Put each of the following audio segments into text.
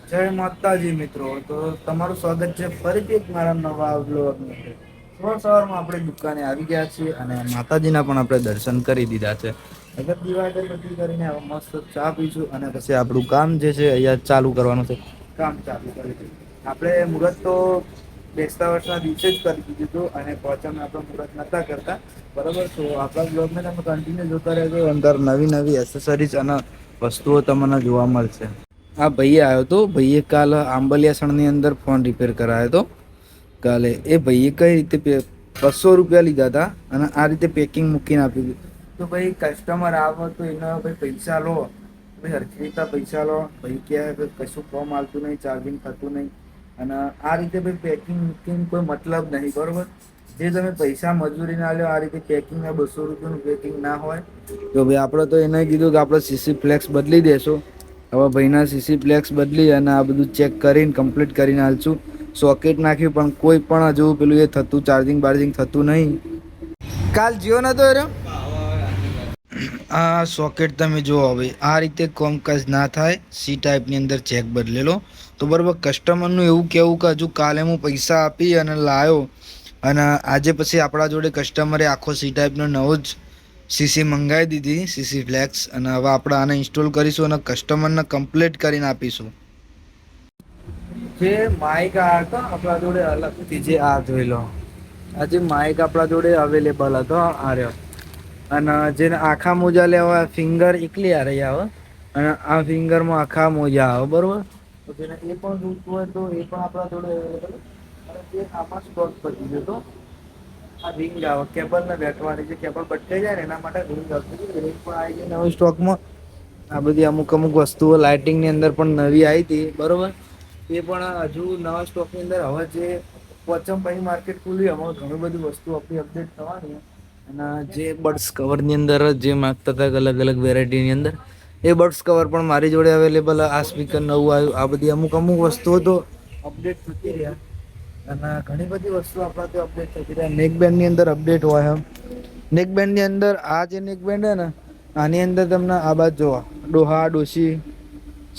જય માતાજી મિત્રો. તો તમારું સ્વાગત છે ફરીથી એક મારા નવા વ્લોગની અંદર. સવારમાં આપણે દુકાને આવી ગયા છીએ અને માતાજીના પણ આપણે દર્શન કરી દીધા છે. અગર દીવાબત્તી કરીને મસ્ત ચા પીશું અને પછી આપણું કામ જે છે અહીંયા ચાલુ કરવાનું છે. કામ ચાલુ કરીશું. આપણે મુહૂર્ત તો બેસતા વર્ષના દિવસે જ કરી દીધું હતું અને પહોંચવામાં આપણે મુહૂર્ત નતા કરતા. બરોબર, તો આપણા બ્લોગને તમે કન્ટિન્યુ જોતા રહેજો. અંદર નવી નવી એસેસરીઝ અને વસ્તુઓ તમને જોવા મળશે. હા, ભાઈ આવ્યો હતો. ભાઈએ કાલ આંબલિયાસણની અંદર ફોન રિપેર કરાયો હતો. કાલે એ ભાઈએ કઈ રીતે ₹200 લીધા હતા અને આ રીતે પેકિંગ મૂકીને આપ્યું હતું. તો ભાઈ કસ્ટમર આવે તો એના ભાઈ પૈસા લો, ભાઈ હરખી રીતના પૈસા લો. ભાઈ કે કશું ફોર્મ આવતું નહીં, ચાર્જિંગ થતું નહીં અને આ રીતે ભાઈ પેકિંગ મૂકીને કોઈ મતલબ નહીં. બરોબર, જે તમે પૈસા મજૂરી ના લ્યો આ રીતે પેકિંગ ₹200 પેકિંગ ના હોય તો ભાઈ આપણે તો એને કીધું કે આપણે સીસી ફ્લેક્સ બદલી દેશું. હવે ભાઈના સીસી ફ્લેક્સ બદલી અને આ બધું ચેક કરીને કમ્પ્લીટ કરીને હાલશું. સોકેટ નાખ્યું પણ કોઈ પણ હજુ પેલું એ થતું ચાર્જિંગ બાર્જિંગ થતું નહીં. કાલ જીઓ નતો એરો આ સોકેટ તમે જુઓ. ભાઈ આ રીતે કોમકાજ ના થાય. સી ટાઈપની અંદર ચેક બદલેલો તો બરાબર. કસ્ટમરનું એવું કહેવું કે હજુ કાલે હું પૈસા આપી અને લાવ્યો અને આજે પછી આપણા જોડે કસ્ટમરે આખો સી ટાઈપનો નવો જ સીસી મંગાવી દીધી, સીસી ફ્લેક્સ. અને હવે આપણે આને ઇન્સ્ટોલ કરીશું અને કસ્ટમરને કમ્પ્લીટ કરીને આપીશું. જે માઇક આ હતો આપણા જોડે અલગથી, જે આ જોઈ લો, આ જે માઇક આપણા જોડે અવેલેબલ હતો આ રહ્યો. અને જેને આખા મોજા લેવા ફિંગર એકલી આ રહી આવે અને આ ફિંગરમાં આખા મોજા આવે. બરોબર, તો જેને એ પણ જોઈતું હોય તો એ પણ આપણા જોડે અવેલેબલ. અને જે આમાં સ્ટોક પતી ગયો તો આ રિંગ આવે કેબલ ને બેઠવાની, જે કેબલ બટકાઈ જાય ને એના માટે રિંગ આવતી. રિંગ પણ આવી ગઈ નવી સ્ટોકમાં. આ બધી અમુક અમુક વસ્તુઓ લાઇટિંગની અંદર પણ નવી આવી હતી. બરોબર, એ પણ હજુ નવા સ્ટોકની અંદર. હવે જે પોચમ પછી માર્કેટ ખુલ્યું એમાં ઘણી બધી વસ્તુ આપણી અપડેટ થવાની. અને જે બડ્સ કવરની અંદર જે માગતા હતા અલગ અલગ વેરાયટીની અંદર, એ બડ્સ કવર પણ મારી જોડે અવેલેબલ. આ સ્પીકર નવું આવ્યું. આ બધી અમુક અમુક વસ્તુઓ તો અપડેટ થતી રહ્યા અને ઘણી બધી વસ્તુ આપણા તો અપડેટ થતી રહ્યા. નેક બેન્ડની અંદર અપડેટ હોય એમ. નેક બેન્ડની અંદર આ જે નેક બેન્ડ હે ને આની અંદર તમને આ બાજ જોવા ડોહા ડોશી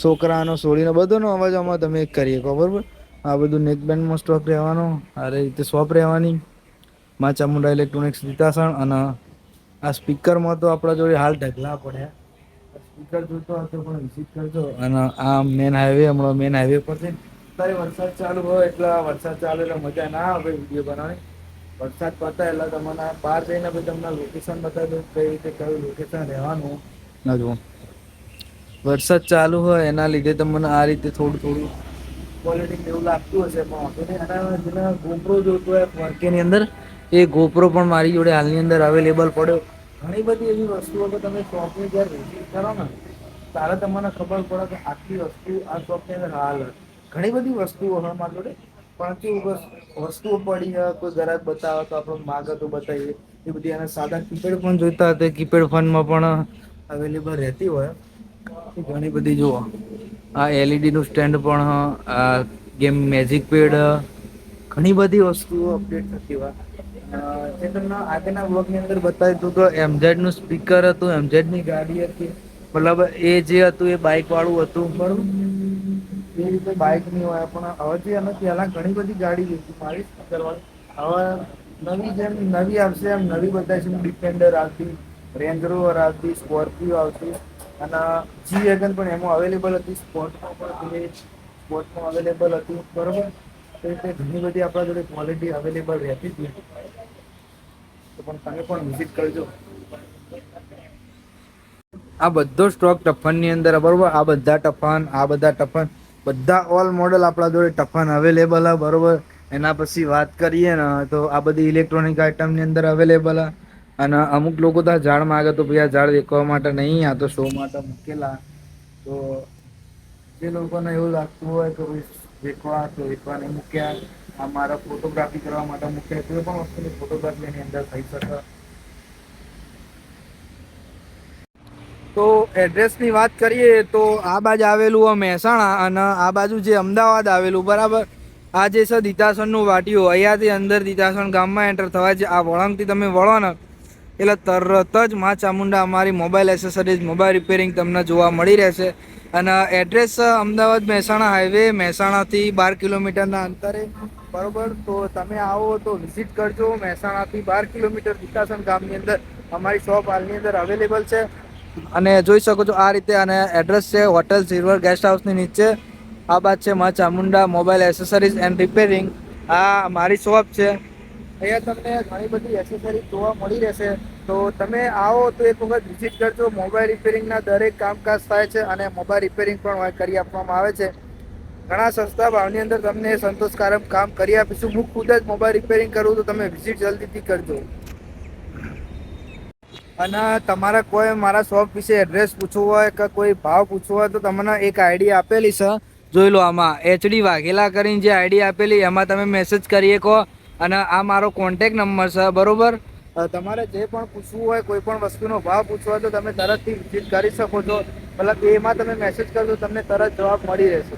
છોકરાનો સોળીનો બધોનો અવાજ આમાં તમે કરીએ કહો. બરોબર, આ બધું નેક બેન્ડમાં સ્ટોક રહેવાનો. આ રીતે શોપ રહેવાની મા ચામુંડા ઇલેક્ટ્રોનિક્સ રીતાસણ. અને આ સ્પીકરમાં તો આપણા જોડે હાલ ઢગલા પડ્યા. સ્પીકર જોઈતો હોય તો પણ વિઝિટ કરજો. અને આ મેન હાઈવે, હમણાં મેન હાઈવે પર છે. અત્યારે વરસાદ ચાલુ હોય એટલે વરસાદ ચાલુ એટલે મજા ના આવે વિડીયો બનાવવાની. વરસાદ પતાય એટલે તમને બહાર જઈને પછી તમને લોકેશન બતાવી દઉં કઈ રીતે કયું લોકેશન રહેવાનું. હજુ વરસાદ ચાલુ હોય એના લીધે તમને આ રીતે થોડું થોડું ક્વોલિટી એવું લાગતું હશે. પણ જેને ગોપ્રો જોતું હોય 4K ની અંદર, એ ગોપ્રો પણ મારી જોડે હાલની અંદર અવેલેબલ પડ્યો. ઘણી બધી એવી વસ્તુઓ કે તમે શોપની જ્યારે વિઝિટ કરો ને ત્યારે તમને ખબર પડે કે આખી વસ્તુ આ શોપની અંદર હાલ ઘણી બધી વસ્તુઓ હોય મારી જોડે. પણ કેવું વસ્તુઓ પડી હોય કોઈ ગ્રાહક બતાવે તો આપણે માગે તો બતાવીએ. એ બધી અને સાદા કીપેડ ફોન જોઈતા હતા કીપેડ ફોનમાં પણ અવેલેબલ રહેતી હોય ઘણી બધી. જુઓ આ LED નું સ્ટેન્ડ પણ આ ગેમ મેજિક પેડ, ઘણી બધી વસ્તુઓ અપડેટ થતી હોય. જે તમને આગળના બ્લોગની અંદર બતાવી હતું તો MZ નું સ્પીકર હતું, MZ ની ગાડી હતી. મતલબ એ જે હતું એ બાઈક વાળું હતું. બરોબર, એ રીતે બાઈક ની હોય પણ હવે જે પેલા ઘણી બધી ગાડી લીધી મારી સ્પીકર વાળી. હવે નવી જેમ નવી આવશે એમ નવી બતાવીશું. ડિફેન્ડર આવતી, રેન્જ રોવર આવતી, સ્કોર્પિયો આવતી અને G વેગન પણ એમાં અવેલેબલ હતી. સ્પોર્ટમાં અવેલેબલ હતી. બરોબર, તો રીતે ઘણી બધી આપણા જોડે ક્વોલિટી અવેલેબલ રહેતી હતી. તો પણ તમે પણ વિઝિટ કરજો. આ બધો સ્ટોક ટફનની અંદર બરોબર. આ બધા ટફન, આ બધા ટફન, બધા ઓલ મોડલ આપણા જોડે ટફન અવેલેબલ હ. બરોબર, એના પછી વાત કરીએ ને તો આ બધી ઇલેક્ટ્રોનિક આઈટમની અંદર અવેલેબલ હ. અને અમુક લોકો તો ઝાડ માગે તો ભાઈ આ ઝાડ વેકવા માટે નહીં, આ તો શો માટે મૂકેલા. તો જે લોકોને એવું લાગતું હોય કે વેચવા તો વેચવા નહીં મૂક્યા, આ મારા ફોટોગ્રાફી કરવા માટે મૂક્યા, કોઈ પણ વસ્તુની ફોટોગ્રાફી એની અંદર થઈ શકે. તો એડ્રેસની વાત કરીએ તો આ બાજુ આવેલું મહેસાણા અને આ બાજુ જે અમદાવાદ આવેલું. બરાબર, આ જે છે દિતાસણનું વાટીયું. અહીંયાથી અંદર દિતાસણ ગામમાં એન્ટર થવાય છે. આ વળાંકથી તમે વળો ને એટલે તરત જ મા ચામુંડા અમારી મોબાઈલ એસેસરીઝ, મોબાઈલ રિપેરિંગ તમને જોવા મળી રહેશે. અને એડ્રેસ અમદાવાદ મહેસાણા હાઈવે, મહેસાણાથી 12 કિલોમીટરના અંતરે, બરોબર. તો તમે આવો તો વિઝિટ કરજો. મહેસાણાથી 12 કિલોમીટર વિકાસન ગામની અંદર અમારી શોપ હાલની અંદર અવેલેબલ છે. અને જોઈ શકો છો આ રીતે. અને એડ્રેસ છે હોટલ સિલ્વર ગેસ્ટ હાઉસની નીચે. આ બાદ છે માં Chamunda mobile accessories and repairing. આ મારી શોપ છે. અહીંયા તમને ઘણી બધી એસેસરીઝ જોવા મળી રહેશે. તો તમે આવો તો એક વખત વિઝિટ કરજો. મોબાઈલ રિપેરિંગના દરેક કામકાજ થાય છે અને મોબાઈલ રિપેરિંગ પણ કરી આપવામાં આવે છે. ઘણા સસ્તા ભાવની અંદર તમને સંતોષકારક કામ કરી આપીશું. હું ખુદ જ મોબાઈલ રિપેરિંગ કરું, તો તમે વિઝિટ જલ્દીથી કરજો. અને તમારે કોઈ મારા શોપ વિશે એડ્રેસ પૂછવું હોય કે કોઈ ભાવ પૂછવો હોય તો તમને એક આઈડી આપેલી છે, જોઈ લો. આમાં એચડી વાઘેલા કરીને જે આઈડી આપેલી એમાં તમે મેસેજ કરી કહો. અને આ મારો કોન્ટેક નંબર છે, બરોબર. તમારે જે પણ પૂછવું હોય, કોઈ પણ વસ્તુનો ભાવ પૂછવો હોય તો તમે તરતથી વિઝિટ કરી શકો છો. મતલબ એમાં તમે મેસેજ કરજો, તમને તરત જવાબ મળી રહેશે.